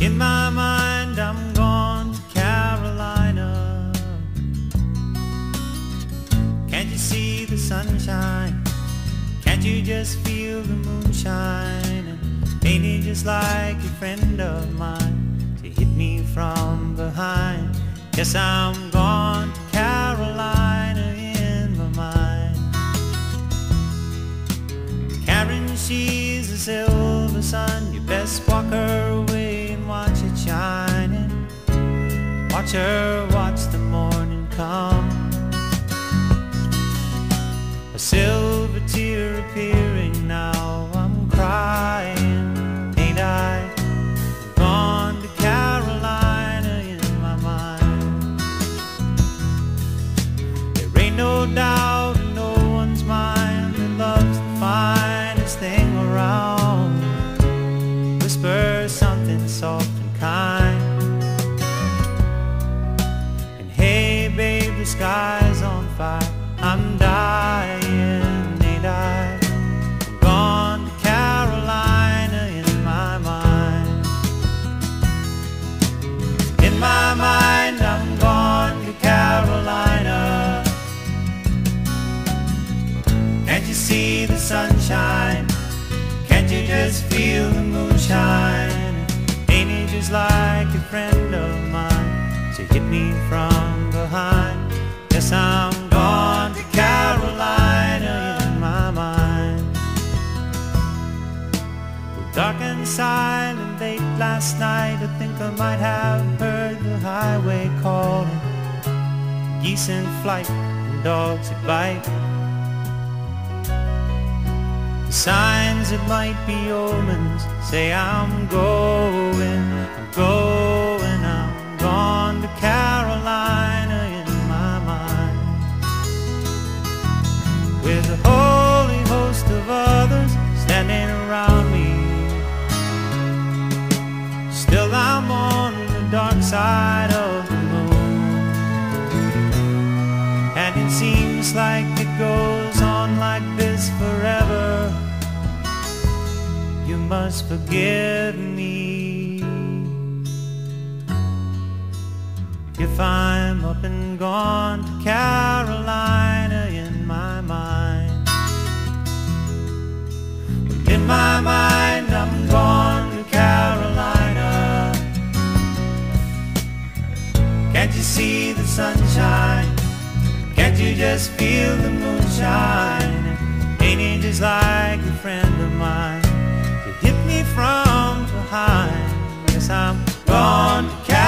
In my mind I'm gone to Carolina. Can't you see the sunshine? Can't you just feel the moonshine? And ain't it just like a friend of mine to hit me from behind? Yes, I'm gone to Carolina in my mind. Karen, she's a silver sun. You best walk her away and watch it shining. Watch her watch the morning come. A silver tear appearing now. I'm crying, ain't I? Gone to Carolina in my mind. There ain't no doubt in no one's mind that love's the finest thing around. Whisper something soft and kind. And hey babe, the sky's on fire. I'm dying, ain't I? I'm gone to Carolina in my mind. In my mind I'm gone to Carolina. Can't you see the sunshine? Can't you just feel the moonshine? Ain't it just like a friend of mine to hit me from behind? Yes, I'm gone to Carolina in my mind. Dark and silent late last night, I think I might have heard the highway calling. Geese in flight and dogs that bite. The signs that might be omens say I'm going, I'm going, I'm gone to Carolina in my mind. With a holy host of others standing around me, still I'm on the dark side of the moon. And it seems like it goes on like this forever. You must forgive me if I'm up and gone to Carolina in my mind. In my mind I'm gone to Carolina. Can't you see the sunshine? Can't you just feel the moonshine? Ain't it just like a friend of mine to hit me from behind? Yes, I'm gone to Carolina.